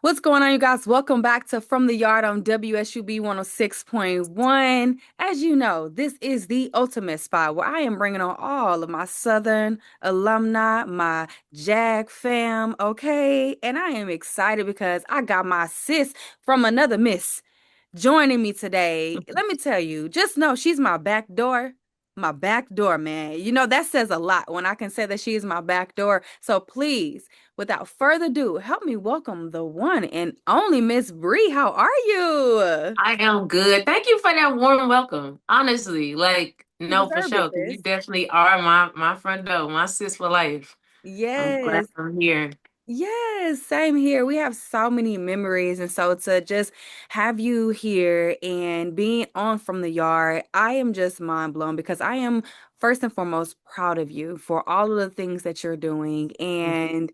What's going on, you guys? Welcome back to From the Yard on WSUB 106.1. As you know, this is the ultimate spot where I am bringing on all of my Southern alumni, my JAG fam, okay? And I am excited because I got my sis from another miss joining me today. Let me tell you, just know she's my back door. My back door, man. You know, that says a lot when I can say that she is my back door. So please, without further ado, help me welcome the one and only Miss Bree. How are you? I am good. Thank you for that warm welcome. Honestly, You no, for deserve it, sure. 'Cause you sis. definitely are my front door, my sis for life. I'm glad Yes. I'm here. Yes, same here. We have so many memories. And so to just have you here and being on from the yard, I am just mind blown because I am first and foremost proud of you for all of the things that you're doing. And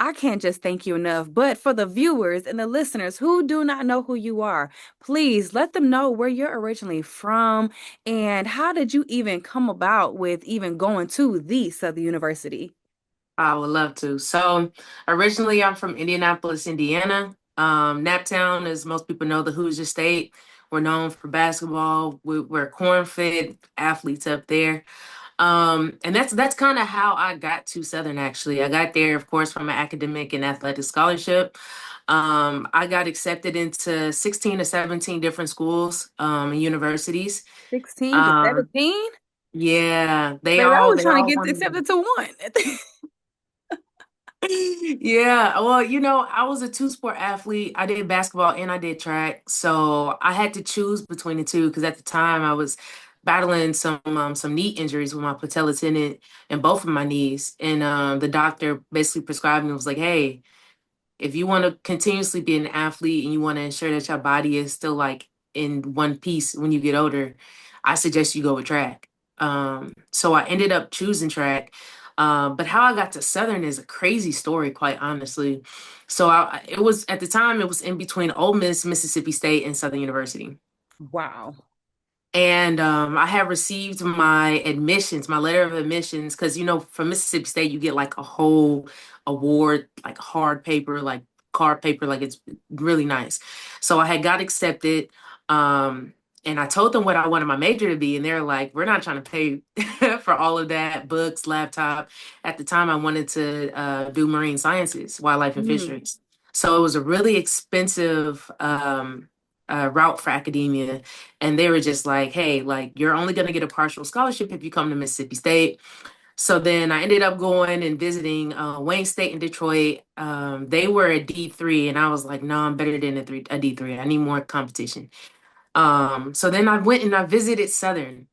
I can't just thank you enough. But for the viewers and the listeners who do not know who you are, please let them know where you're originally from and how did you even come about with even going to the Southern University? I would love to. So, originally, I'm from Indianapolis, Indiana. Naptown, as most people know, the Hoosier State. We're known for basketball. We're corn-fed athletes up there. And that's kind of how I got to Southern, actually. I got there, of course, from an academic and athletic scholarship. I got accepted into 16 to 17 different schools, and universities. 16 to Um, 17? yeah, they Baby, I all was they trying all to get wanted me. accepted to one. Yeah, well, I was a two-sport athlete. I did basketball and I did track. So I had to choose between the two because at the time I was battling some knee injuries with my patella tendon in both of my knees. And the doctor basically prescribed me, was like, hey, if you want to continuously be an athlete and you want to ensure that your body is still like in one piece when you get older, I suggest you go with track. So I ended up choosing track. But how I got to Southern is a crazy story, quite honestly. So it was at the time it was in between Ole Miss, Mississippi State, and Southern University. Wow. And I had received my admissions, my letter of admissions, because from Mississippi State you get like a whole award, like hard paper, like card paper, like it's really nice. So I had got accepted, and I told them what I wanted my major to be, and they're like, "We're not trying to pay for all of that, books, laptop." At the time, I wanted to do marine sciences, wildlife and Mm, fisheries. So it was a really expensive route for academia. And they were just like, hey, like, you're only going to get a partial scholarship if you come to Mississippi State. So then I ended up going and visiting Wayne State in Detroit. They were a D3, and I was like, no, I'm better than a D3. I need more competition. So then I went and I visited Southern.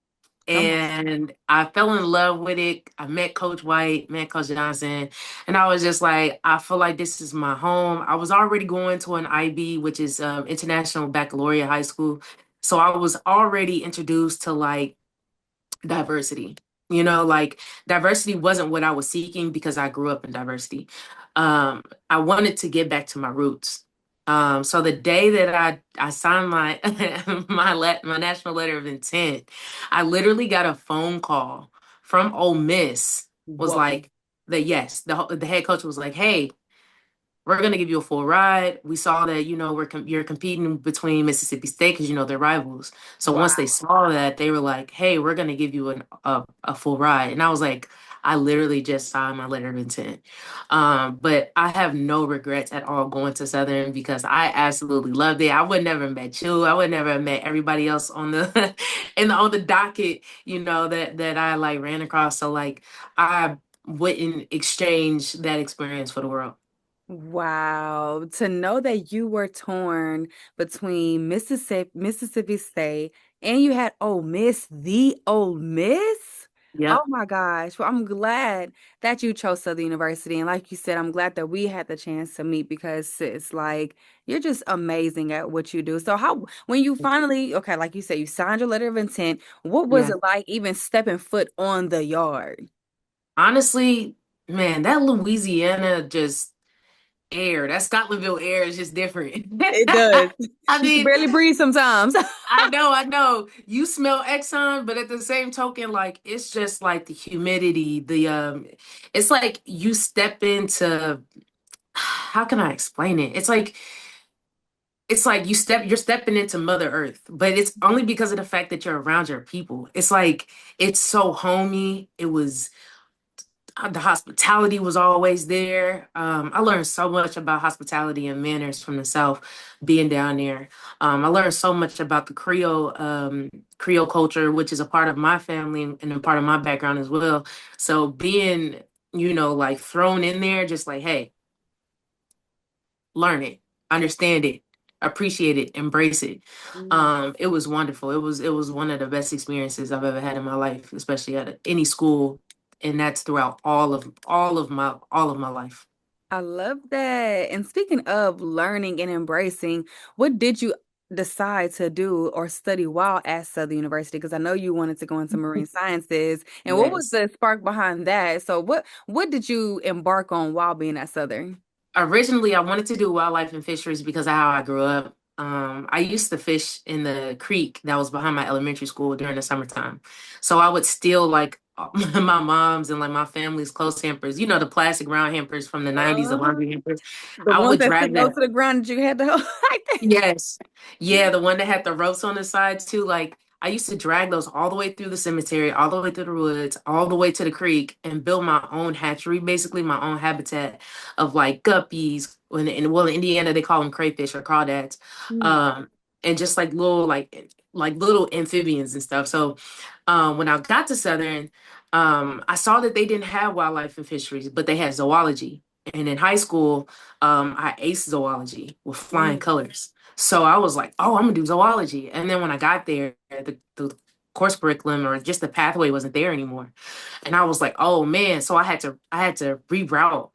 come on. And I fell in love with it. I met Coach White, met Coach Johnson, and I was just like, I feel like this is my home. I was already going to an IB, which is International Baccalaureate High School. So I was already introduced to like diversity. Like diversity wasn't what I was seeking because I grew up in diversity. I wanted to get back to my roots. So the day that I signed my my national letter of intent, I literally got a phone call from Ole Miss. Was Whoa. like the head coach was like, "Hey, we're gonna give you a full ride. We saw that you're competing between Mississippi State because they're rivals. So once they Wow. saw that, they were like, "Hey, we're gonna give you a full ride." And I was like, I literally just signed my letter of intent. But I have no regrets at all going to Southern because I absolutely loved it. I would never have met you. I would never have met everybody else on the on the docket. That I like ran across. So like I wouldn't exchange that experience for the world. Wow. To know that you were torn between Mississippi State and you had Ole Miss, the Ole Miss. Oh Yep. my gosh. Well, I'm glad that you chose Southern University. And like you said, I'm glad that we had the chance to meet because it's like you're just amazing at what you do. So how when you finally, okay, like you said, you signed your letter of intent, what was Yeah. it like even stepping foot on the yard? Honestly, man, that Louisiana just air, that Scotlandville air is just different. It does. I You can mean, barely breathe sometimes. I know. You smell Exxon, but at the same token, like it's just like the humidity, it's like you step into how can I explain it? It's like it's like you're stepping into Mother Earth, but it's only because of the fact that you're around your people. It's like it's so homey. It was the hospitality was always there. I learned so much about hospitality and manners from the South being down there. I learned so much about the Creole culture, which is a part of my family and a part of my background as well. So being, like thrown in there, just like, hey, learn it, understand it, appreciate it, embrace it. Mm. It was wonderful. It was one of the best experiences I've ever had in my life, especially at any school, and that's throughout all of my life. I love that. And speaking of learning and embracing, what did you decide to do or study while at Southern University? Because I know you wanted to go into marine sciences. And what was Yes. the spark behind that? So what did you embark on while being at Southern? Originally, I wanted to do wildlife and fisheries because of how I grew up. I used to fish in the creek that was behind my elementary school during the summertime. So I would steal like my mom's and like my family's clothes hampers, the plastic round hampers from the 90s, the Uh, laundry hampers. the I ones would that drag stick low that. to the ground that you had to hold like that. Yes. Yeah, the one that had the ropes on the side too. Like I used to drag those all the way through the cemetery, all the way through the woods, all the way to the creek and build my own hatchery, basically my own habitat of like guppies. Well, in Indiana they call them crayfish or crawdads. Mm. Um and just like little amphibians and stuff. So when I got to Southern, I saw that they didn't have wildlife and fisheries, but they had zoology. And in high school, I aced zoology with flying Mm. colors. So I was like, oh, I'm gonna do zoology. And then when I got there, the course curriculum or just the pathway wasn't there anymore. And I was like, oh man. So I had to reroute.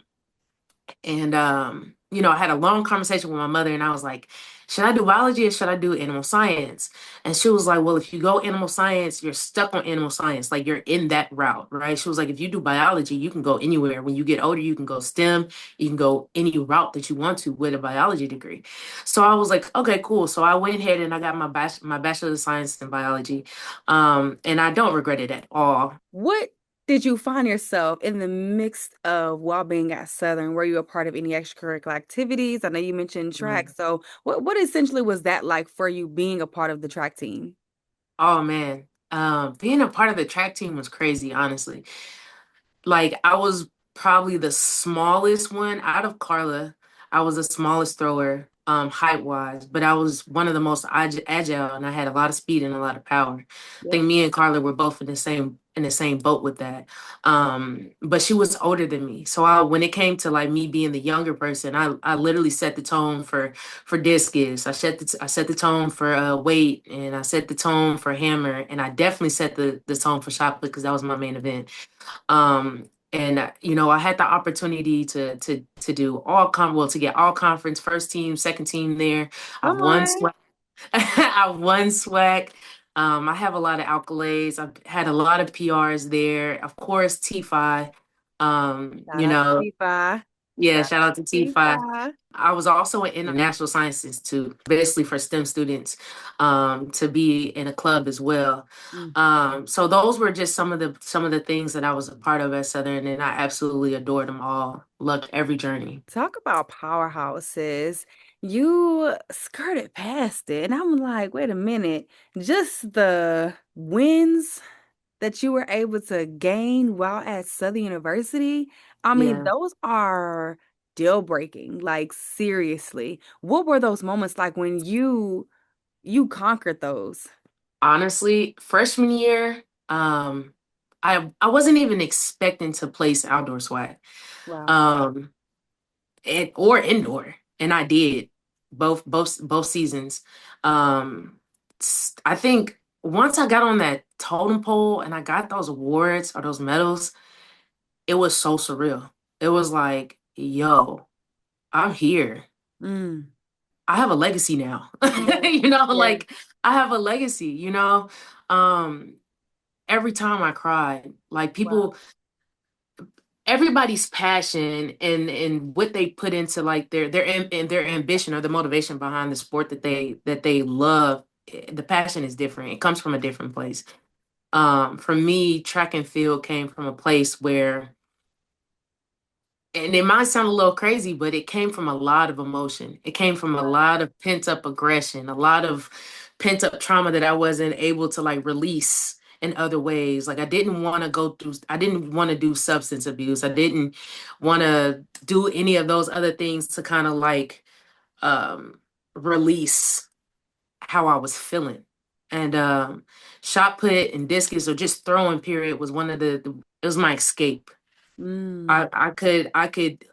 And I had a long conversation with my mother and I was like, should I do biology or should I do animal science? And she was like, well, if you go animal science, you're stuck on animal science. Like you're in that route, right? She was like, if you do biology, you can go anywhere. When you get older, you can go STEM, you can go any route that you want to with a biology degree. So I was like, okay, cool. So I went ahead and I got my bachelor of science in biology. And I don't regret it at all. What did you find yourself in the mix of while being at Southern? Were you a part of any extracurricular activities? I know you mentioned track. So what essentially was that like for you being a part of the track team? Oh man. Being a part of the track team was crazy, honestly. Like I was probably the smallest one out of Carla. I was the smallest thrower, height wise, but I was one of the most agile, and I had a lot of speed and a lot of power. I Yep. think me and Carla were both in the same boat with that. But she was older than me, so when it came to like me being the younger person, I literally set the tone for discus. I set the tone for weight, and I set the tone for hammer, and I definitely set the tone for shot put because that was my main event. And I had the opportunity to get all conference, first team, second team there. I've Come won on. SWAC. I've won SWAC. I have a lot of accolades. I've had a lot of PRs there. Of course, T-Fi. Um, Shout you out to know, T-Fi. yeah, Shout shout out out to to T-Fi. T-Fi. I was also in the Natural Sciences too, basically for STEM students, to be in a club as well. Mm. So those were just some of the things that I was a part of at Southern, and I absolutely adored them all. Loved every journey. Talk about powerhouses. You skirted past it. And I'm like, wait a minute. Just the wins that you were able to gain while at Southern University, I mean, Yeah. those are deal breaking. Like seriously. What were those moments like when you conquered those? Honestly, freshman year, I wasn't even expecting to place outdoor swag. Wow. Um, or indoor, and I did both seasons. I think once I got on that totem pole and I got those awards or those medals, it was so surreal. It was like, yo, I'm here. Mm. I have a legacy now. Yeah. Yeah. Like I have a legacy, Um, every time I cried, like Wow. everybody's passion and what they put into like and their ambition or the motivation behind the sport that they love, the passion is different. It comes from a different place. For me, track and field came from a place where and it might sound a little crazy, but it came from a lot of emotion. It came from a lot of pent up aggression, a lot of pent up trauma that I wasn't able to like release in other ways. Like I didn't want to do substance abuse. I didn't want to do any of those other things to kind of like release how I was feeling. And shot put and discus or just throwing period was one of it was my escape. Mm. I could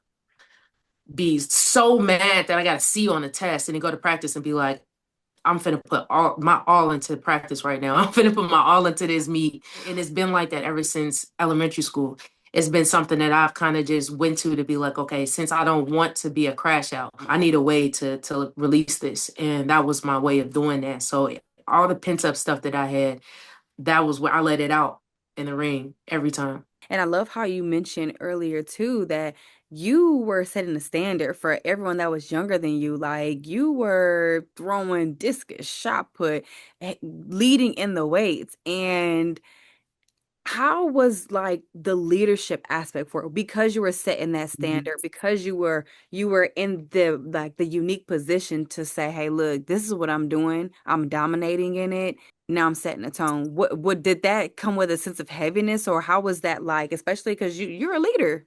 be so mad that I got a C on the test and then go to practice and be like, I'm finna put all into practice right now. I'm finna put my all into this meet. And it's been like that ever since elementary school. It's been something that I've kind of just went to be like, okay, since I don't want to be a crash out, I need a way to release this. And that was my way of doing that. So all the pent up stuff that I had, that was where I let it out in the ring every time. And I love how you mentioned earlier too that you were setting the standard for everyone that was younger than you. Like you were throwing discus, shot put, leading in the weights. And how was like the leadership aspect for it? Because you were setting that Mhm. standard, because you were in the like the unique position to say, "Hey, look, this is what I'm doing. I'm dominating in it. Now I'm setting a tone." What did that come with a sense of heaviness, or how was that like? Especially because you're a leader.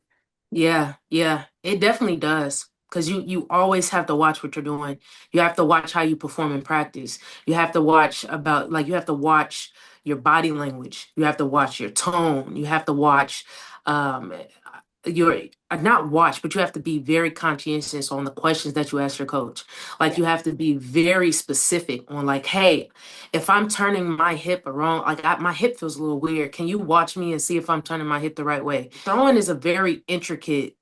Yeah, yeah, it definitely does. Because you always have to watch what you're doing. You have to watch how you perform in practice. You have to watch about like you have to watch your body language. You have to watch your tone. You have to watch um your not watch, but you have to be very conscientious on the questions that you ask your coach. Like Yeah. you have to be very specific on like, hey, if I'm turning my hip around, like my hip feels a little weird. Can you watch me and see if I'm turning my hip the right way? Throwing is a very intricate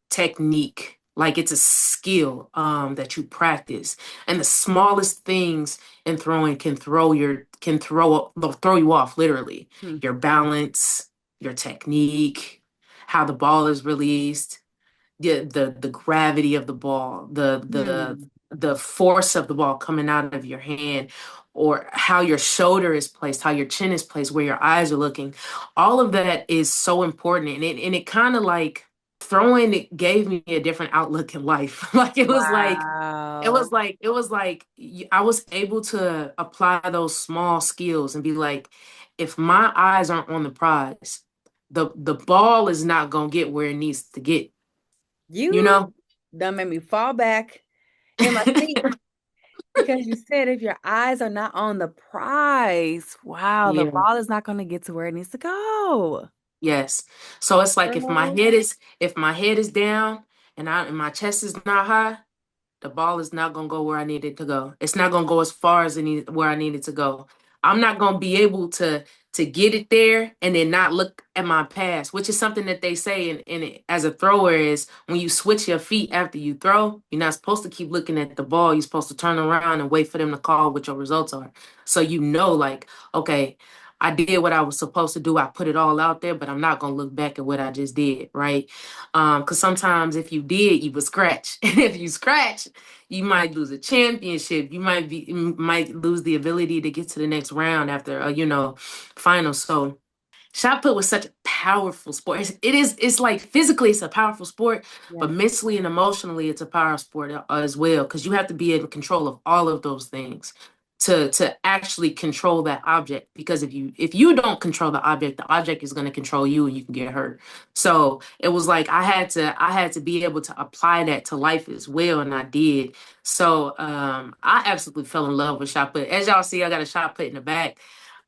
technique. Like it's a skill that you practice, and the smallest things in throwing they'll throw you off literally. Hmm. Your balance, your technique, how the ball is released, the gravity of the ball, Hmm. the force of the ball coming out of your hand, or how your shoulder is placed, how your chin is placed, where your eyes are looking. All of that is so important, and it kind of like throwing it gave me a different outlook in life. Like Wow. I was able to apply those small skills and be like, if my eyes aren't on the prize, the ball is not gonna get where it needs to get, you You know? done made me fall back in my seat because you said if your eyes are not on the prize, wow, the Yeah. ball is not going to get to where it needs to go. Yes. So it's like Girl. if my head is down and my chest is not high, the ball is not gonna go where I need it to go. It's not gonna go as far as where I need it to go. I'm not gonna be able to get it there and then not look at my pass, which is something that they say as a thrower is when you switch your feet after you throw, you're not supposed to keep looking at the ball. You're supposed to turn around and wait for them to call what your results are. So you know, like, okay, I did what I was supposed to do. I put it all out there, but I'm not gonna look back at what I just did, right? Because sometimes if you did, you would scratch. And if you scratch, you might lose a championship. You might lose the ability to get to the next round after final. So shot put was such a powerful sport. It's like physically it's a powerful sport, but Yes. mentally and emotionally it's a power sport as well because you have to be in control of all of those things to actually control that object because if you don't control the object is going to control you and you can get hurt. So it was like I had to be able to apply that to life as well, and I did. So I absolutely fell in love with shot put. As y'all see, I got a shot put in the back.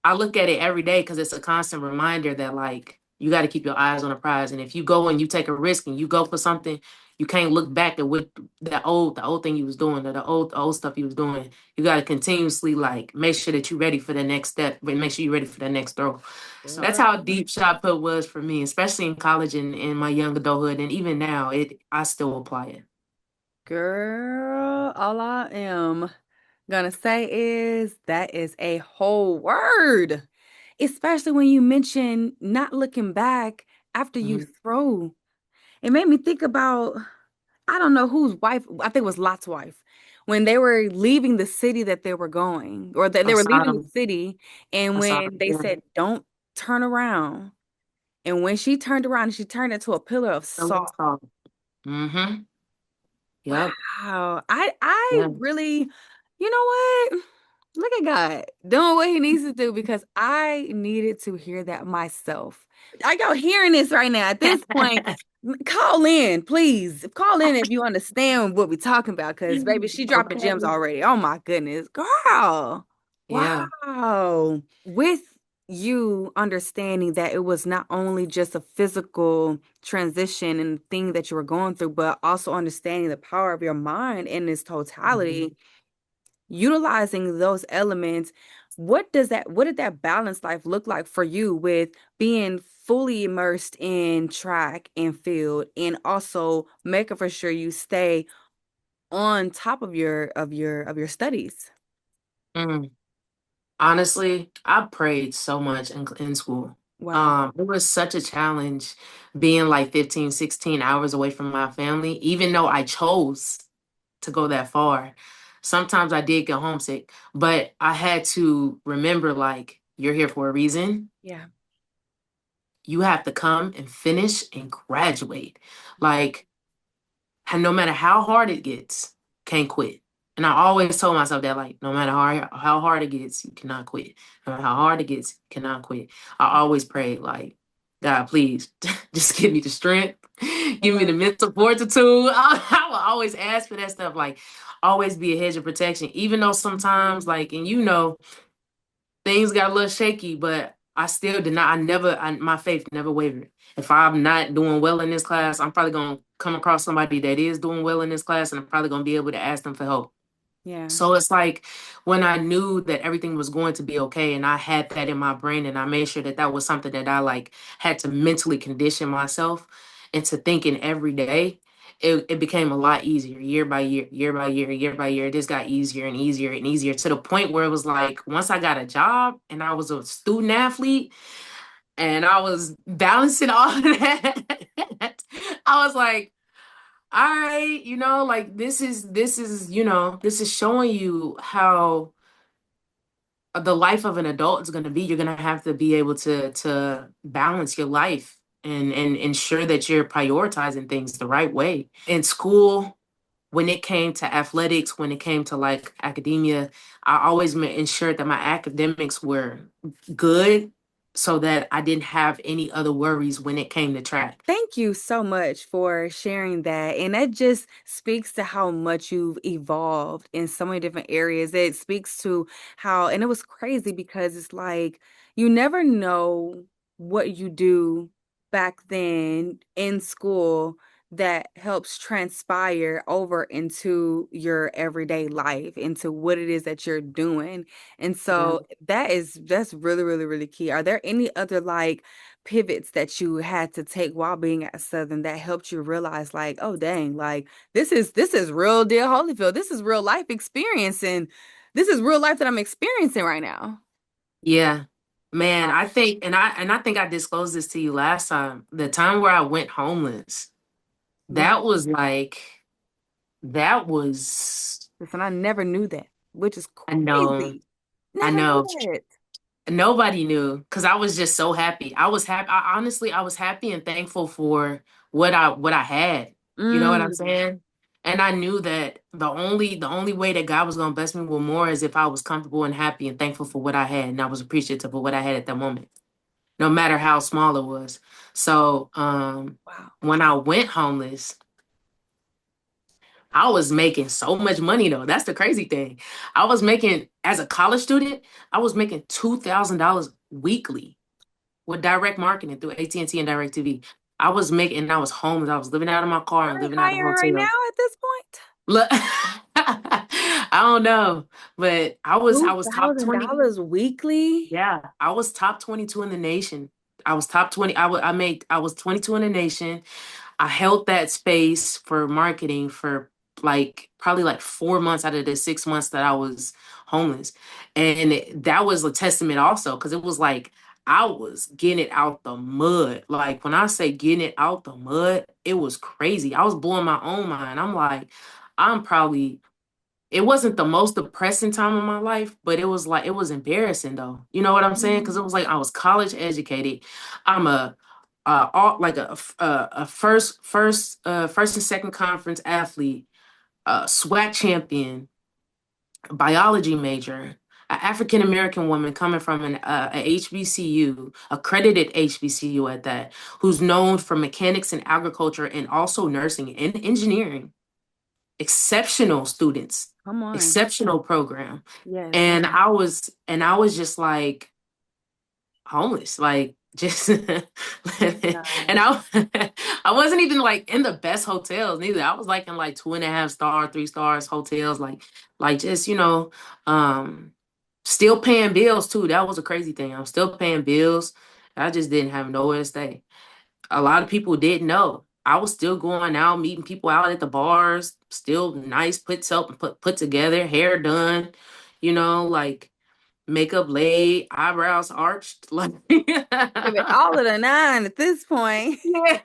I look at it every day because it's a constant reminder that like you got to keep your eyes on the prize. And if you go and you take a risk and you go for something, you can't look back at what the old thing you was doing or the old stuff you was doing. You got to continuously like make sure that you're ready for the next step, but make sure you're ready for the next throw. So that's Girl. how deep shot put was for me, especially in college and in my young adulthood, and even now, it I still apply it. Girl, all I am gonna say is that is a whole word, especially when you mention not looking back after you Mhm. throw. It made me think about, I don't know whose wife, I think it was Lot's wife, when they were leaving the city that they were going, or that they were leaving the Asylum, city, and when asylum, they yeah. said, don't turn around. And when she turned around, she turned into a pillar of Feeling salt. salt. Mm-hmm. Yep. Wow. I Yeah. really, you know what? Look at God doing what he needs to do because I needed to hear that myself. I y'all hearing this right now. At this point, call in, please. Call in if you understand what we're talking about, because baby, she dropping gems Okay. already. Oh my goodness, girl. Yeah. Wow. With you understanding that it was not only just a physical transition and thing that you were going through, but also understanding the power of your mind in its totality, utilizing those elements, what did that balanced life look like for you with being fully immersed in track and field and also making for sure you stay on top of your studies? Mm. Honestly, I prayed so much in school. Wow. It was such a challenge being like 15, 16 hours away from my family, even though I chose to go that far. Sometimes I did get homesick, but I had to remember like, you're here for a reason. Yeah. You have to come and finish and graduate. Like, and no matter how hard it gets, can't quit. And I always told myself that, like, no matter how hard it gets, you cannot quit. No matter how hard it gets, you cannot quit. I always prayed, like, God, please, just give me the strength, I give me the love mental fortitude. I will always ask for that stuff, like, always be a hedge of protection. Even though sometimes, like, and things got a little shaky, but I still did not. My faith never wavered. If I'm not doing well in this class, I'm probably gonna come across somebody that is doing well in this class, and I'm probably gonna be able to ask them for help. yeah. So it's like when I knew that everything was going to be okay, and I had that in my brain, and I made sure that that was something that I like had to mentally condition myself into thinking every day. It became a lot easier year by year, year by year, year by year. It just got easier and easier and easier to the point where it was like once I got a job and I was a student athlete and I was balancing all of that, I was like, all right, like this is showing you how the life of an adult is going to be. You're going to have to be able to balance your life and ensure that you're prioritizing things the right way. In school, when it came to athletics, when it came to like academia, I always made ensured that my academics were good so that I didn't have any other worries when it came to track. Thank you so much for sharing that. And that just speaks to how much you've evolved in so many different areas. It speaks to how, and it was crazy because it's like you never know what you do back then in school that helps transpire over into your everyday life, into what it is that you're doing. And Yeah. so that's really, really, really key. Are there any other like pivots that you had to take while being at Southern that helped you realize like, oh dang, like this is real deal Holyfield. This is real life experience and this is real life that I'm experiencing right now. Yeah. Man, I think and I think I disclosed this to you last time. The time where I went homeless, Yeah. that was like that was Listen, I never knew that, which is I know. crazy. I Never knew know. that. Nobody knew because I was just so happy. I was happy. I was happy and thankful for what I had. You know what I'm Mm, saying? And I knew that the only way that God was gonna bless me with more is if I was comfortable and happy and thankful for what I had, and I was appreciative of what I had at that moment, no matter how small it was. So wow. when I went homeless, I was making so much money though. That's the crazy thing. I was making as a college student, I was making $2,000 weekly with direct marketing through AT&T and DirecTV. I was making, and I was homeless. I was living out of my car Are and they living out of hiring right hotels. now at this point? Look, I don't know, but I was top 20. $2,000 weekly? Yeah, I was top 22 in the nation. I was top 20. I was 22 in the nation. I held that space for marketing for like probably like 4 months out of the 6 months that I was homeless. And that was a testament also because it was like I was getting it out the mud. Like when I say getting it out the mud, it was crazy. I was blowing my own mind. I'm like, I'm probably it wasn't the most depressing time of my life, but it was like it was embarrassing though. You know what I'm saying? Because it was like I was college educated. I'm a all like a first and second conference athlete, SWAC champion, biology major, an African American woman coming from a HBCU, accredited HBCU at that, who's known for mechanics and agriculture and also nursing and engineering. Exceptional students, Come on. exceptional program. Yes. And I was just like homeless, like just and Oh my gosh. I wasn't even like in the best hotels neither. I was like in like 2.5 star, 3 stars hotels, like just, um still paying bills too. That was a crazy thing. I'm still paying bills. I just didn't have nowhere to stay. A lot of people didn't know. I was still going out, meeting people out at the bars, still nice, put together, hair done, like makeup laid, eyebrows arched, like Give it all of the nine at this point. yeah.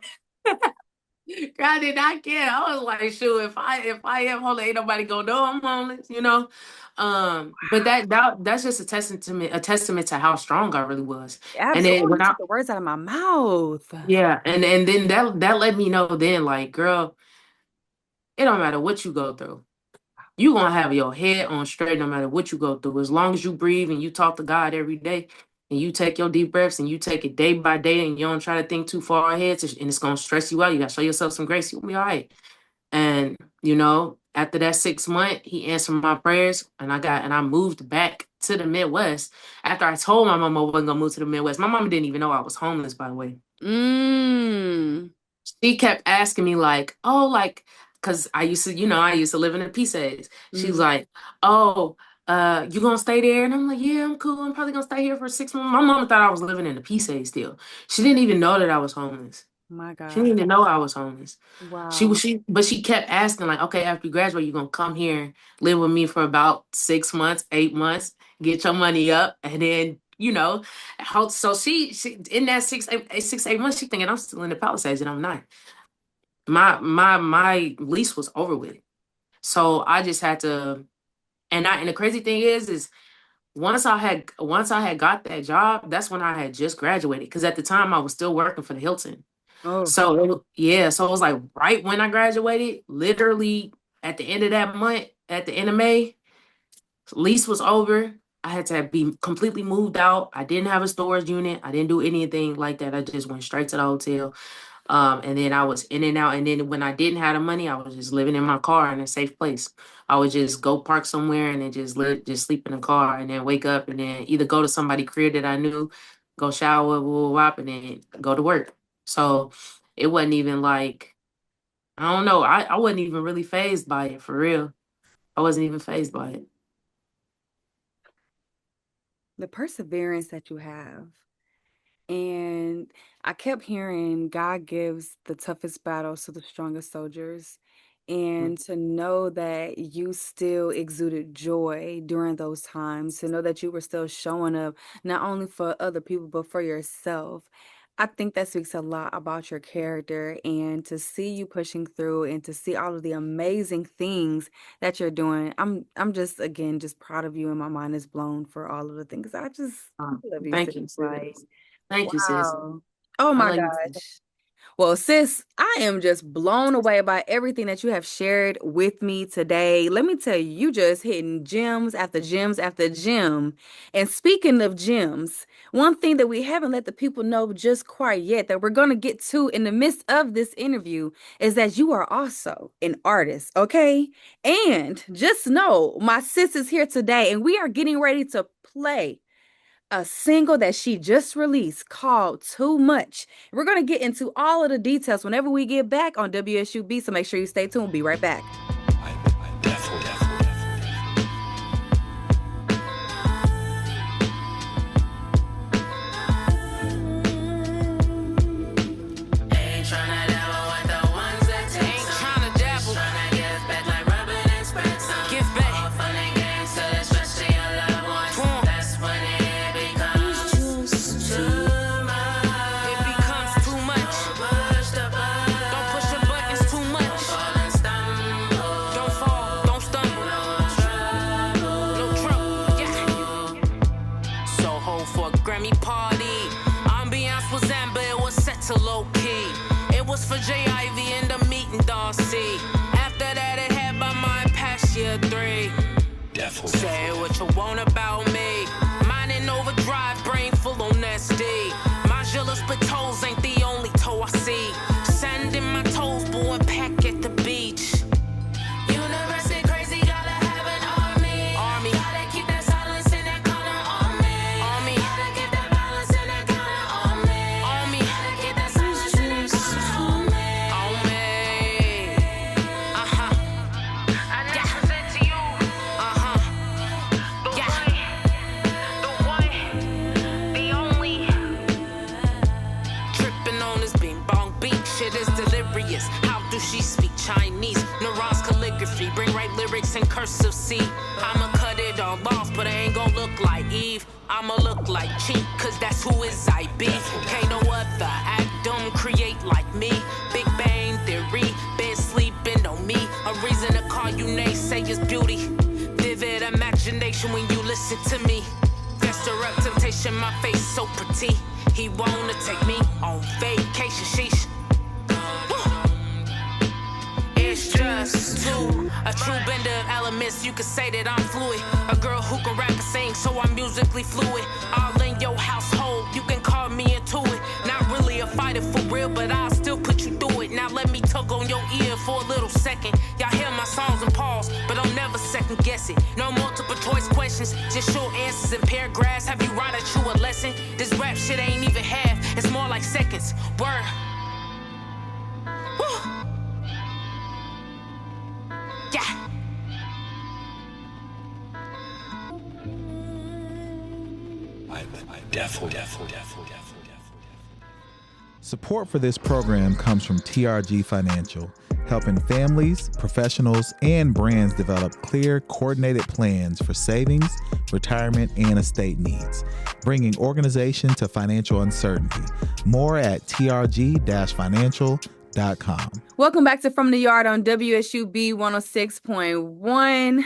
I did not care. I was like, sure, if I am homeless, ain't nobody gonna know I'm homeless. But that's just a testament to how strong I really was. And then Absolutely when I took the words out of my mouth. yeah, and then that let me know then, like, girl, it don't matter what you go through. You gonna have your head on straight no matter what you go through. As long as you breathe and you talk to God every day and you take your deep breaths and you take it day by day and you don't try to think too far ahead and it's gonna stress you out. You gotta show yourself some grace. You'll be all right. And after that 6 month, he answered my prayers and I moved back to the Midwest. After I told my mama I wasn't gonna move to the Midwest. My mama didn't even know I was homeless, by the way. Mm. She kept asking me like, oh, like, because I used to live in the PCs. She's Mhm. like, oh, you gonna stay there? And I'm like, yeah, I'm cool. I'm probably gonna stay here for 6 months. My mom thought I was living in the PCs still. She didn't even know that I was homeless. My She didn't God. even know I was homeless. Wow. But she kept asking, like, okay, after you graduate, you're gonna come here, live with me for about 6 months, 8 months, get your money up, and then, so she in that 6, 8 months, she thinking I'm still in the Palisades and I'm not. My lease was over with. So I just had to and the crazy thing is once I had got that job, that's when I had just graduated. Because at the time I was still working for the Hilton. Oh. So it was like right when I graduated, literally at the end of that month, at the end of May, lease was over. I had to be completely moved out. I didn't have a storage unit. I didn't do anything like that. I just went straight to the hotel. And then I was in and out. And then when I didn't have the money, I was just living in my car in a safe place. I would just go park somewhere and then just sleep in the car and then wake up and then either go to somebody's crib that I knew, go shower, whoop, whoop, and then go to work. So it wasn't even like, I don't know. I wasn't even really phased by it for real. I wasn't even phased by it. The perseverance that you have. And I kept hearing God gives the toughest battles to the strongest soldiers. And to know that you still exuded joy during those times, to know that you were still showing up not only for other people, but for yourself. I think that speaks a lot about your character, and to see you pushing through and to see all of the amazing things that you're doing. I'm just again just proud of you, and my mind is blown for all of the things. Um, I love you, sis. Thank you, Like, sis. Thank you, sis. wow. Oh I my love you, sis. gosh. Well, sis, I am just blown away by everything that you have shared with me today. Let me tell you, you just hitting gems after gems after gem. And speaking of gems, one thing that we haven't let the people know just quite yet that we're going to get to in the midst of this interview is that you are also an artist, okay? And just know my sis is here today and we are getting ready to play a single that she just released called Too Much. We're going to get into all of the details whenever we get back on WSUB, so make sure you stay tuned. We'll be right back. was for JIV and the meeting Darcy. After that, it had my mind past year 3. Say what you want about me. Mine in overdrive, brain full on SD. My jealous but toes ain't the only toe I see. Sand in my toes, boy, pack at the beach. Universe ain't crazy, gotta have an army. Gotta keep that silence in that corner on me. Gotta keep that balance in that corner on me. Gotta keep that silence in that corner on me. I now present to you. The only. Tripping on this bing bong beat, shit is delirious. How do she speak Chinese? Neurons calligraphy, bring right lyrics in cursive C. I'ma cut it all off, but I ain't gon' look like Eve. I'ma look like Cheeck, cause that's who is I be. Can't no other act dumb create like me. Big Bang Theory, been sleeping on me. A reason to call you naysayers beauty. Vivid imagination when you listen to me. Fester up temptation, my face so pretty. He wanna take me on vacation, sheesh. It's just two, a true bender of elements. You could say that I'm fluid. A girl who can rap and sing, so I'm musically fluid. All in your household, you can call me into it. Not really a fighter for real, but I'll still put you through it. Now let me tug on your ear for a little second. Y'all hear my songs and pause, but I'll never second guess it. No multiple choice questions, just short answers and paragraphs. Have you write at you a lesson? This rap shit ain't even half, it's more like seconds. Word. Woo. Yeah. Support for this program comes from TRG Financial, helping families, professionals, and brands develop clear, coordinated plans for savings, retirement, and estate needs, bringing organization to financial uncertainty. More at trg-financial.com. Welcome back to From the Yard on WSUB 106.1.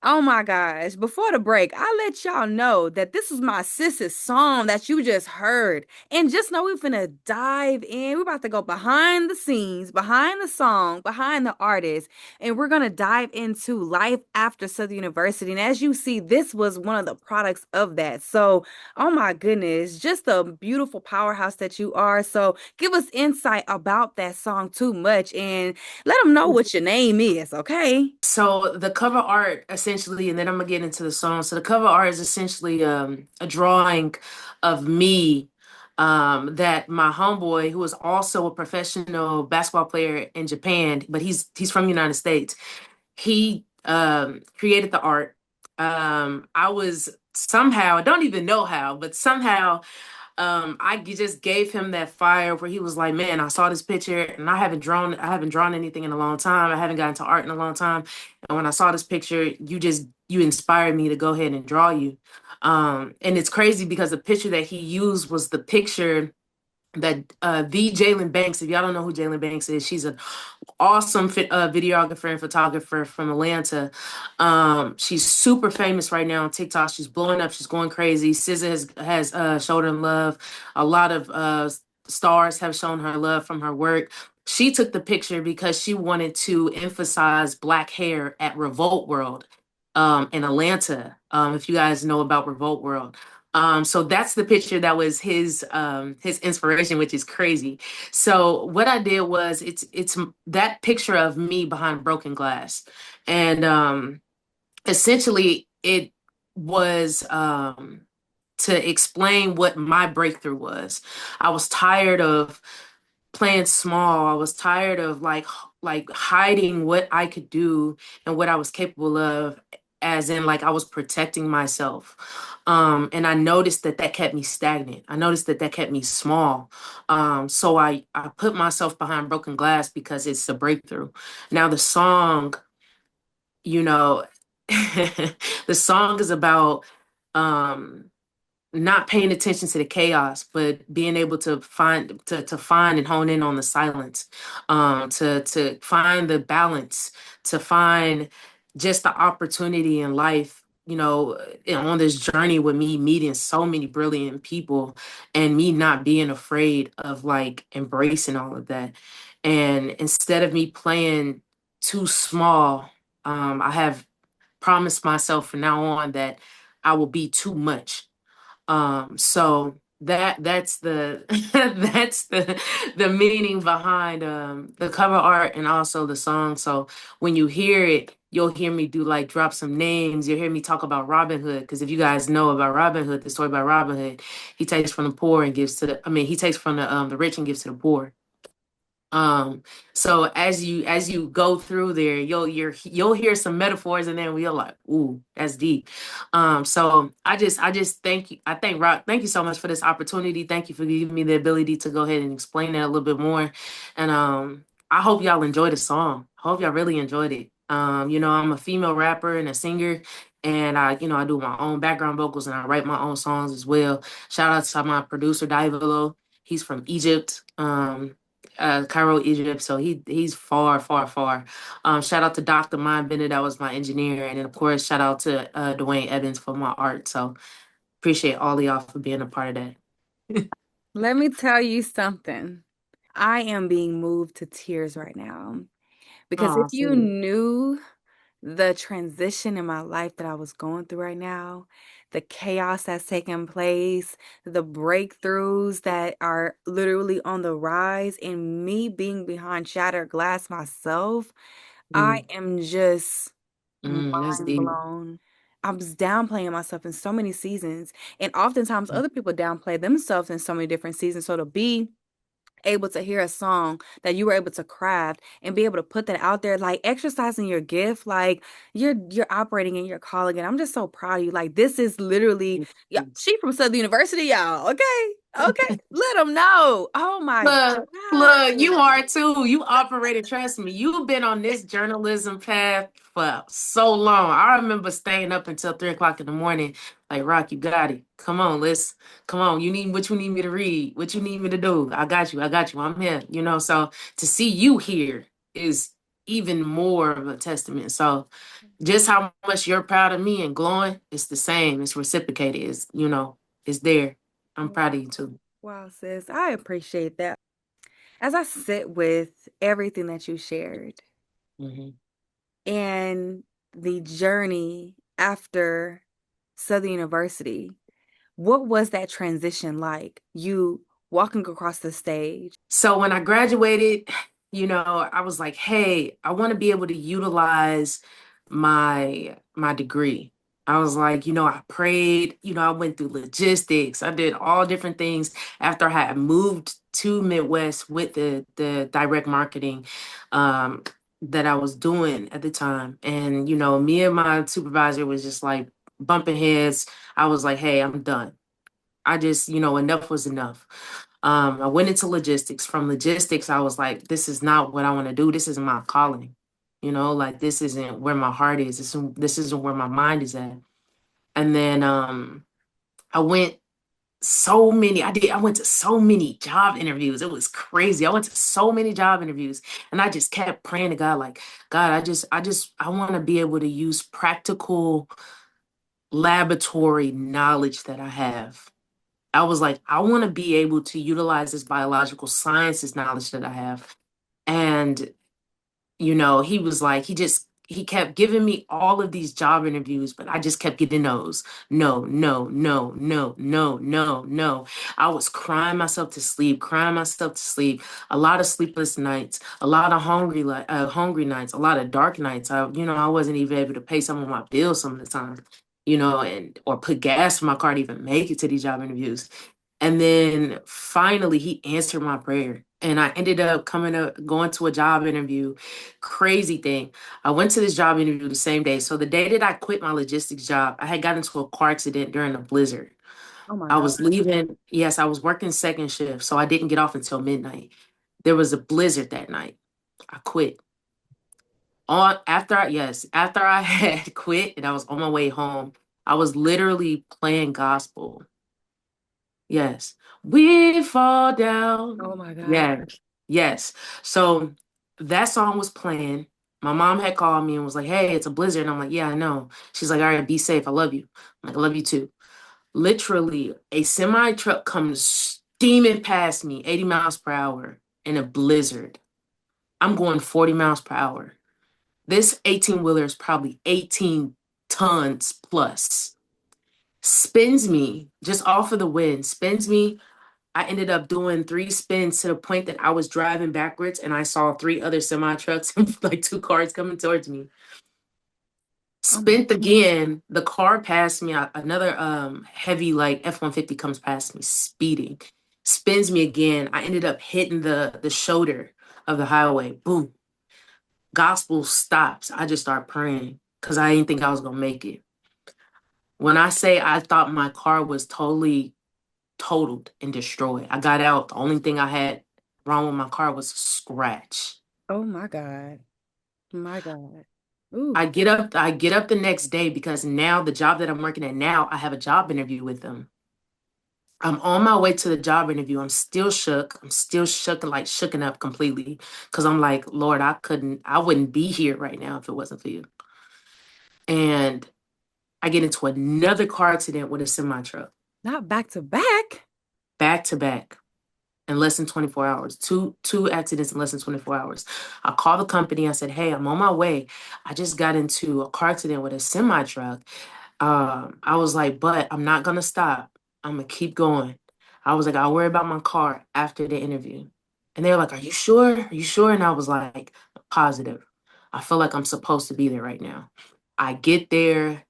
Oh my gosh, before the break, I let y'all know that this was my sis's song that you just heard. And just know we're finna dive in. We're about to go behind the scenes, behind the song, behind the artist, and we're gonna dive into life after Southern University. And as you see, this was one of the products of that. So, oh my goodness, just a beautiful powerhouse that you are. So give us insight about that song too much and let them know what your name is, okay? So the cover art essentially, and then I'm gonna get into the song. So the cover art is essentially a drawing of me that my homeboy, who is also a professional basketball player in Japan, but he's from the United States. He created the art. I was somehow, I don't even know how, but somehow I just gave him that fire where he was like, man, I saw this picture and I haven't drawn anything in a long time. I haven't gotten to art in a long time. And when I saw this picture, you inspired me to go ahead and draw you. And it's crazy because the picture that he used was the picture that the Jalen Banks, if y'all don't know who Jalen Banks is, she's an awesome videographer and photographer from Atlanta. She's super famous right now on TikTok. She's blowing up. She's going crazy. SZA has showed her love. A lot of stars have shown her love from her work. She took the picture because she wanted to emphasize Black hair at Revolt World in Atlanta. If you guys know about Revolt World. So that's the picture that was his inspiration, which is crazy. So what I did was it's that picture of me behind broken glass. And essentially it was to explain what my breakthrough was. I was tired of playing small. I was tired of like hiding what I could do and what I was capable of, as in like I was protecting myself. And I noticed that kept me stagnant. I noticed that kept me small. So I put myself behind broken glass because it's a breakthrough. Now the song, you know, the song is about not paying attention to the chaos, but being able to find and hone in on the silence, to find the balance, to find just the opportunity in life on this journey with me meeting so many brilliant people and me not being afraid of like embracing all of that. And instead of me playing too small, I have promised myself from now on that I will be too much. So that's the that's the meaning behind the cover art and also the song. So when you hear it, you'll hear me do like drop some names. You'll hear me talk about Robin Hood, because if you guys know about Robin Hood, the story about Robin Hood, he takes from the poor and gives to he takes from the rich and gives to the poor. Um, so as you go through there, you'll hear some metaphors, and then we're like, ooh, that's deep. So I just thank you. I thank Rock. Thank you so much for this opportunity. Thank you for giving me the ability to go ahead and explain that a little bit more. And I hope y'all enjoyed the song. I hope y'all really enjoyed it. I'm a female rapper and a singer. And I do my own background vocals and I write my own songs as well. Shout out to my producer, Divolo. He's from Egypt. Cairo, Egypt. So he's far, far, far. Shout out to Dr. Mind Bennett, that was my engineer, and then of course shout out to Dwayne Evans for my art. So appreciate all of y'all for being a part of that. Let me tell you something. I am being moved to tears right now because if Oh, you sweet. knew the transition in my life that I was going through right now, the chaos that's taking place, the breakthroughs that are literally on the rise, and me being behind shattered glass myself, I Mm, am just that's mind deep. blown. I was downplaying myself in so many seasons, and oftentimes other people downplay themselves in so many different seasons. So to be able to hear a song that you were able to craft and be able to put that out there, like exercising your gift, like you're operating in your calling, and I'm just so proud of you. Like this is literally, yeah, she from Southern University, y'all. Okay, okay, let them know. Oh my Look, God. you are too. You operated, trust me. You've been on this journalism path for so long. I remember staying up until 3 o'clock in the morning. Like, Rock, you got it. Come on, let's come on. You need what you need me to read, what you need me to do. I got you. I got you. I'm here. So to see you here is even more of a testament. So just how much you're proud of me and glowing, it's the same. It's reciprocated. It's there. I'm proud of you too. Wow, sis, I appreciate that. As I sit with everything that you shared Hmm. and the journey after Southern University, what was that transition like? You walking across the stage. So when I graduated, I was like, hey, I want to be able to utilize my degree. I was like, I prayed, I went through logistics. I did all different things after I had moved to Midwest with the direct marketing um that I was doing at the time. And me and my supervisor was just like bumping heads. I was like, hey, I'm done. I just, enough was enough. I went into logistics. From logistics, I was like, this is not what I want to do. This isn't my calling. Like this isn't where my heart is. This isn't where my mind is at. And then I went I went to so many job interviews. It was crazy. I went to so many job interviews and I just kept praying to God, like, God, I want to be able to use practical laboratory knowledge that I have. I was like, I want to be able to utilize this biological sciences knowledge that I have. And, he was like, he kept giving me all of these job interviews, but I just kept getting no's. No, no, no, no, no, no, no. I was crying myself to sleep, crying myself to sleep. A lot of sleepless nights, a lot of hungry nights, a lot of dark nights. I wasn't even able to pay some of my bills some of the time, and or put gas in my car to even make it to these job interviews. And then finally, he answered my prayer. And I ended up going to a job interview. Crazy thing. I went to this job interview the same day. So the day that I quit my logistics job, I had got into a car accident during a blizzard. Oh my I God. was leaving. Yes, I was working second shift. So I didn't get off until midnight. There was a blizzard that night. I quit. After I had quit and I was on my way home, I was literally playing gospel. Yes. We fall Oh down. my God. Yes. Yes. So that song was playing. My mom had called me and was like, hey, it's a blizzard. And I'm like, yeah, I know. She's like, all right, be safe. I love you. I'm like, I love you too. Literally, a semi truck comes steaming past me, 80 miles per hour in a blizzard. I'm going 40 miles per hour. This 18 wheeler is probably 18 tons plus. Spins me just off of the wind, spins me. I ended up doing 3 spins to the point that I was driving backwards and I saw 3 other semi trucks and like 2 cars coming towards me. Oh my, Spent again, the car passed me. Another heavy like F-150 comes past me, speeding, spins me again. I ended up hitting the shoulder of the highway. Boom. Gospel stops. I just start praying because I didn't think I was gonna make it. When I say I thought my car was totally totaled and destroyed, I got out. The only thing I had wrong with my car was a scratch. oh my God. My God. Ooh. I get up the next day because now the job that I'm working at now, I have a job interview with them. I'm on my way to the job interview. I'm still shook. I'm still shook and like shooken up completely because I'm like, Lord, I wouldn't be here right now if it wasn't for you. And I get into another car accident with a semi truck, Not back to back. back to back in less than 24 hours. Two accidents in less than 24 hours. I called the company. I said, hey, I'm on my way. I just got into a car accident with a semi truck. I was like, but I'm not gonna stop. I'm gonna keep going. I was like, I'll worry about my car after the interview. And they were like, are you sure? Are you sure? And I was like, positive. I feel like I'm supposed to be there right now. I get there,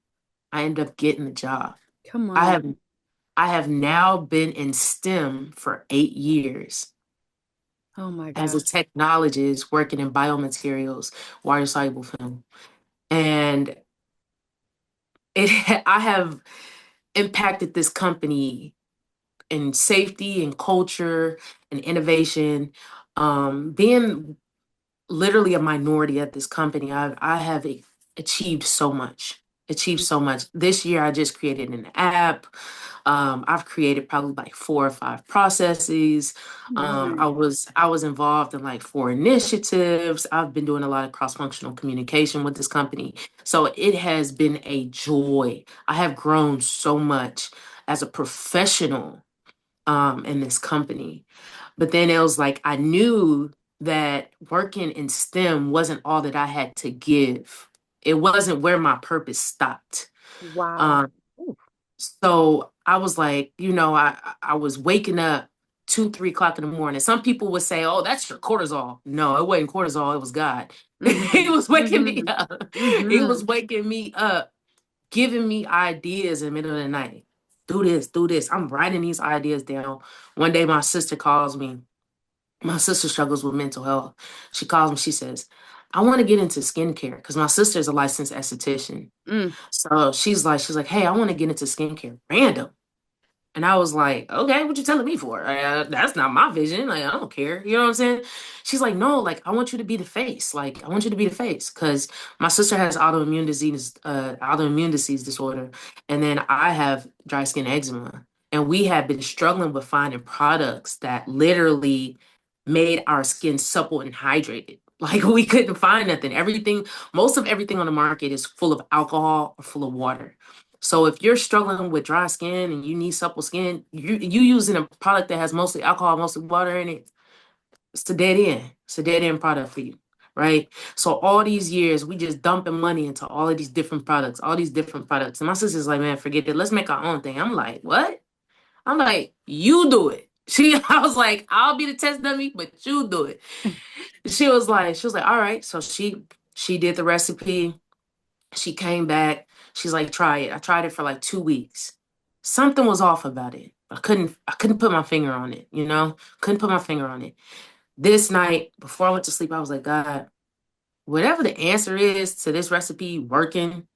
I end up getting the job. Come I on. have I have now been in STEM for 8 years Oh my as a God. technologist working in biomaterials, water soluble film. And I have impacted this company in safety and culture and innovation. Being literally a minority at this company, I have achieved so much. Achieved so much. This year, I just created an app. I've created probably like 4 or 5 processes. Nice. I was involved in like 4 initiatives. I've been doing a lot of cross-functional communication with this company. So it has been a joy. I have grown so much as a professional in this company. But then it was like I knew that working in STEM wasn't all that I had to give. It wasn't where my purpose stopped. Wow. Um, Ooh. so I was like, I was waking up 2, 3 o'clock in the morning. Some people would say, "Oh, that's your cortisol." No, it wasn't cortisol. It was God. He Mm-hmm. was waking me Mm-hmm. up. He Mm-hmm. was waking me up, giving me ideas in the middle of the night. Do this, do this. I'm writing these ideas down. One day, my sister calls me. My sister struggles with mental health. She calls me. She says, "I want to get into skincare because my sister is a licensed esthetician." Mm. So she's like, "Hey, I want to get into skincare." Random. And I was like, okay, what you telling me for? That's not my vision. Like, I don't care. You know what I'm saying? She's like, no, like, I want you to be the face. Like, I want you to be the face. Because my sister has autoimmune disease disorder. And then I have dry skin eczema. And we have been struggling with finding products that literally made our skin supple and hydrated. Like, we couldn't find nothing. Most of everything on the market is full of alcohol or full of water. So if you're struggling with dry skin and you need supple skin, you using a product that has mostly alcohol, mostly water in it, it's a dead end. It's a dead end product for you, right? So all these years we just dumping money into all of these different products, all these different products. And my sister's like, man, forget it. Let's make our own thing. I'm like, what? I'm like, you do it. I was like, I'll be the test dummy, but you do it. She was like, all right. So she did the recipe. She came back. She's like, try it. I tried it for like 2 weeks. Something was off about it. I couldn't put my finger on it, you know? Couldn't put my finger on it. This night, before I went to sleep, I was like, God, whatever the answer is to this recipe working,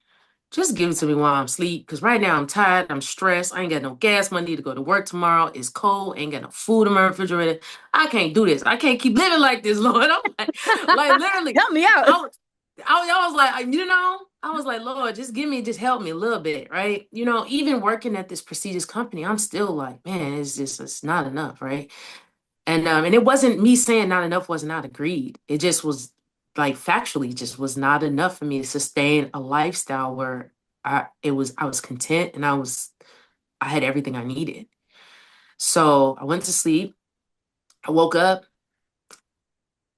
just give it to me while I'm asleep. Because right now I'm tired, I'm stressed, I ain't got no gas money to go to work tomorrow. It's cold, ain't got no food in my refrigerator. I can't do this. I can't keep living like this, Lord. I'm like literally, Help me out. I was, I was like, I was like, Lord, just help me a little bit, right? Even working at this prestigious company, I'm still like, man, it's not enough, right? And it wasn't me saying not enough wasn't out of greed. It just was. like factually just was not enough for me to sustain a lifestyle where I was content and I had everything I needed. So I went to sleep. I woke up.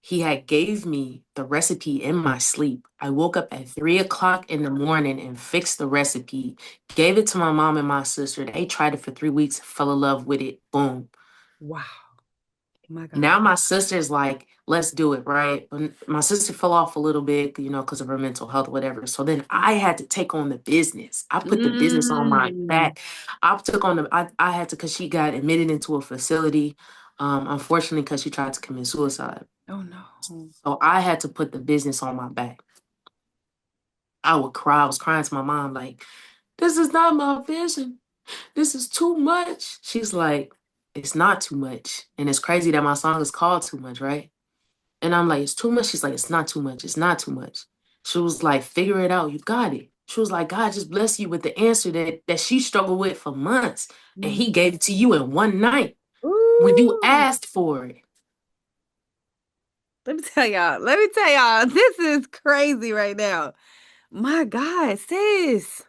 He had gave me the recipe in my sleep. I woke up at 3 o'clock in the morning and fixed the recipe, gave it to my mom and my sister. They tried it for 3 weeks, fell in love with it. Boom. Wow. My Now God. my sister's like, let's do it, right? But my sister fell off a little bit, because of her mental health, whatever. So then I had to take on the business. I put the business on my Mm. back. I had to, because she got admitted into a facility, unfortunately, because she tried to commit suicide. Oh no. So I had to put the business on my back. I would cry. I was crying to my mom, like, this is not my vision. This is too much. She's like, it's not too much. And it's crazy that my song is called Too Much, right? And I'm like, it's too much. She's like, it's not too much. It's not too much. She was like, figure it out. You got it. She was like, God just bless you with the answer that she struggled with for months. And Mm. he gave it to you in one night when you Ooh. asked for it. Let me tell y'all, this is crazy right now. My God, sis.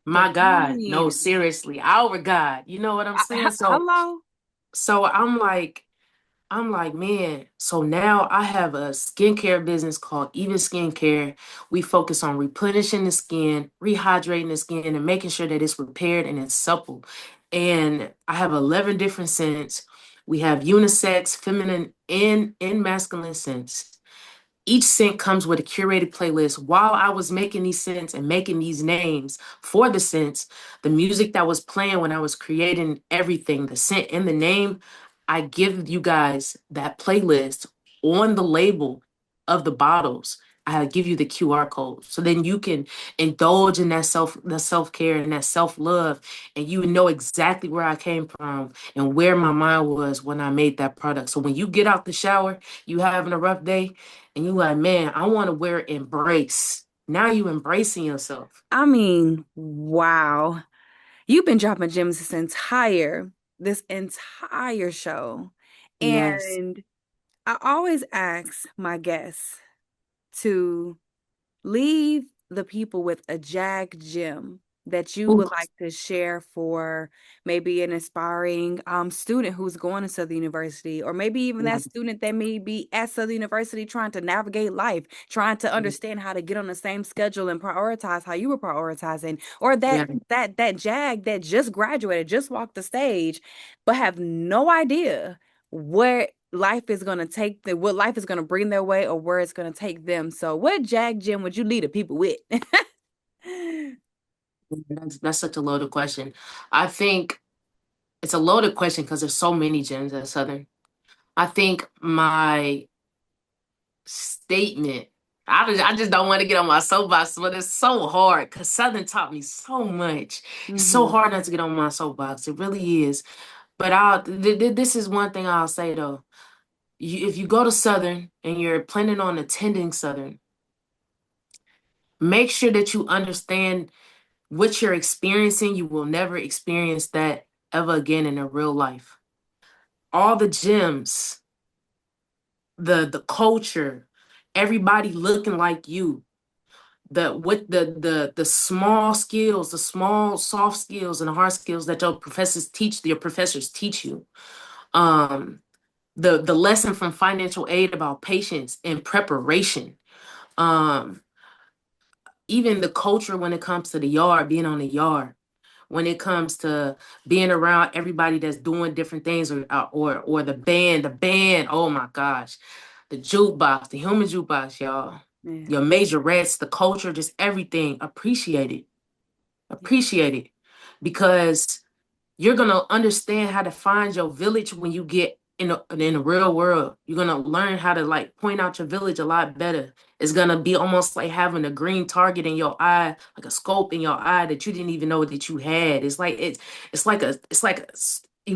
My God. No, Divine. seriously. Our God. You know what I'm saying? Hello? So I'm like, man, so now I have a skincare business called Even Skincare. We focus on replenishing the skin, rehydrating the skin, and making sure that it's repaired and it's supple. And I have 11 different scents. We have unisex, feminine, and masculine scents. Each scent comes with a curated playlist. While I was making these scents and making these names for the scents, the music that was playing when I was creating everything, the scent and the name, I give you guys that playlist on the label of the bottles. I give you the QR code so then you can indulge in that self-care and that self-love, and you know exactly where I came from and where my mind was when I made that product. So when you get out the shower, you having a rough day, and you like, man, I want to wear embrace. Now you embracing yourself. I mean, wow. You've been dropping gems this entire show. Yes. And I always ask my guests to leave the people with a Jag gem that you Ooh, would like to share for maybe an aspiring student who's going to Southern University, or maybe even that student that may be at Southern University trying to navigate life, trying to understand how to get on the same schedule and prioritize how you were prioritizing, or that yeah. that Jag that just graduated, just walked the stage, but have no idea where what life is going to bring their way or where it's going to take them. So what Jag gym would you lead the people with? That's such a loaded question. I think it's a loaded question because there's so many gems at Southern. I think my statement, I just don't want to get on my soapbox, but it's so hard because Southern taught me so much. It's so Hmm. hard not to get on my soapbox. It really is. But this is one thing I'll say though. If you go to Southern and you're planning on attending Southern, make sure that you understand what you're experiencing. You will never experience that ever again in a real life. All the gyms, the culture, everybody looking like you. The small skills, the small soft skills and the hard skills that your professors teach you. Um, the lesson from financial aid about patience and preparation. Um, Even the culture when it comes to the yard, being on the yard, when it comes to being around everybody that's doing different things, or the band. Oh my gosh, the jukebox, the human jukebox, y'all. Yeah. Your majorettes, the culture, just everything. Appreciate it, because you're gonna understand how to find your village when you get in the real world. You're gonna learn how to like point out your village a lot better. It's gonna be almost like having a green target in your eye, like a scope in your eye that you didn't even know that you had. You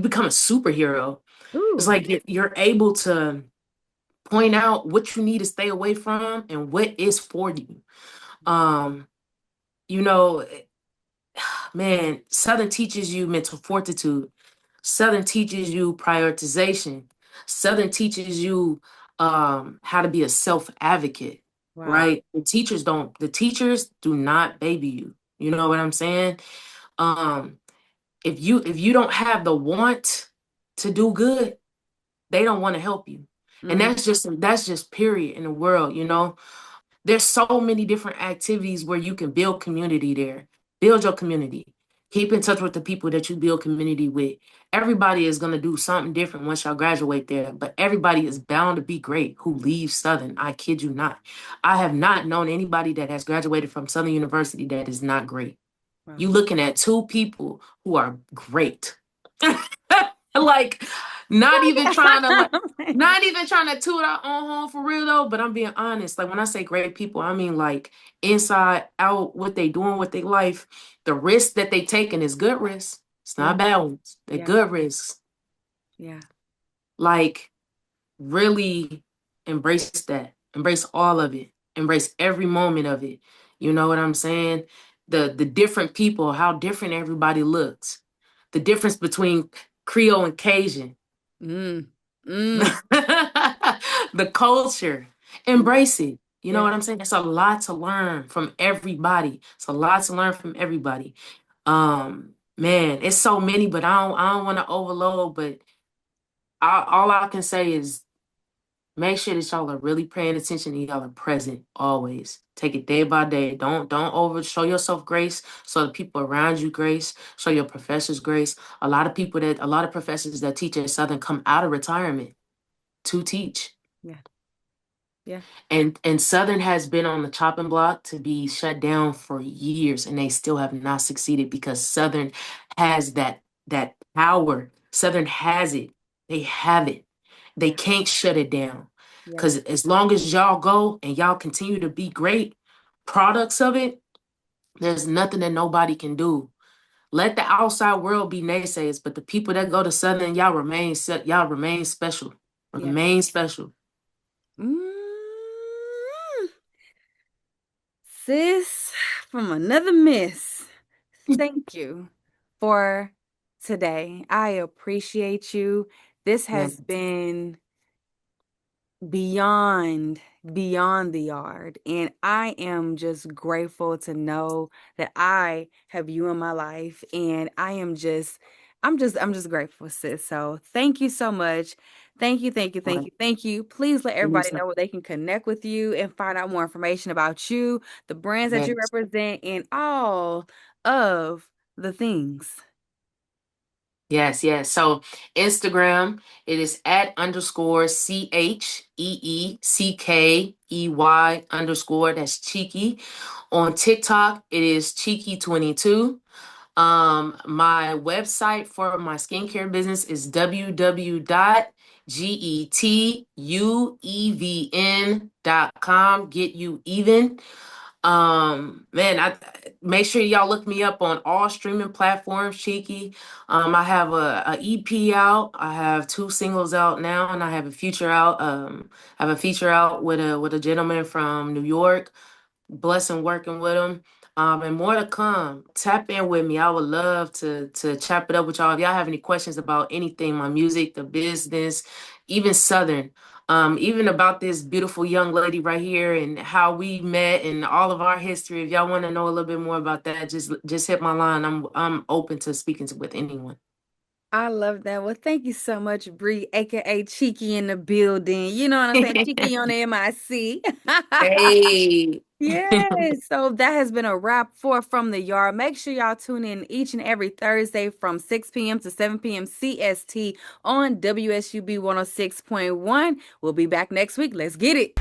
become a superhero. It's Ooh. like you're able to point out what you need to stay away from and what is for you. Um, you know, Man, Southern teaches you mental fortitude. Southern teaches you prioritization. Southern teaches you how to be a self-advocate, Wow. right? The teachers do not baby you. You know what I'm saying? Um, if you don't have the want to do good, they don't want to help you. And Mm, that's just period in the world, you know. There's so many different activities where you can build community there. Build your community. Keep in touch with the people that you build community with. Everybody is going to do something different once y'all graduate there, but everybody is bound to be great who leaves Southern. I kid you not. I have not known anybody that has graduated from Southern University that is not great. wow. You looking at two people who are great. Like, not even trying to like not even trying to toot our own home for real though, but I'm being honest. Like when I say great people, I mean like inside out what they doing with their life. The risk that they taking is good risks. It's not Mm, bad ones. They're yeah. good risks. Yeah. Like really embrace that. Embrace all of it. Embrace every moment of it. You know what I'm saying? The different people, how different everybody looks. The difference between Creole and Cajun. Mm, mm, The culture. Embrace it. You know yeah. what I'm saying? It's a lot to learn from everybody. It's a lot to learn from everybody. Man, it's so many, but I don't want to overload, but all I can say is make sure that y'all are really paying attention and y'all are present always. Take it day by day. Don't over show yourself grace. Show the people around you grace. Show your professors grace. A lot of professors that teach at Southern come out of retirement to teach. Yeah. Yeah. And Southern has been on the chopping block to be shut down for years, and they still have not succeeded because Southern has that power. Southern has it. They have it. They Yeah. can't shut it down. Yeah. Because as long as y'all go and y'all continue to be great products of it, there's nothing that nobody can do. Let the outside world be naysayers, but the people that go to Southern, y'all remain special. Yeah. Remain special. Mm. Sis, from another miss, thank you for today. I appreciate you. This Yeah. has been beyond the yard, and I am just grateful to know that I have you in my life, and I'm just grateful, sis. So thank you so much. Thank you. Please let everybody know where they can connect with you and find out more information about you, the brands that you Yes. represent, and all of the things. Yes, yes. So Instagram, it is at underscore CHEECKEY underscore. That's Cheeckey. On TikTok, it is Cheeckey22. My website for my skincare business is www.getuevn.com. Get you even. Man, I make sure y'all look me up on all streaming platforms, Cheeckey. I have a EP out. I have two singles out now, and I have a feature out. I have a feature out with a gentleman from New York. Blessing working with him. And more to come. Tap in with me. I would love to chop it up with y'all. If y'all have any questions about anything, my music, the business, even Southern, even about this beautiful young lady right here and how we met and all of our history. If y'all want to know a little bit more about that, just hit my line. I'm open to speaking with anyone. I love that. Well, thank you so much, Bree, aka Cheeky in the building. You know what I'm saying? Cheeky on the MIC. Hey. Yes. So that has been a wrap for From the Yard. Make sure y'all tune in each and every Thursday from 6 p.m. to 7 p.m. CST on WSUB 106.1. We'll be back next week. Let's get it.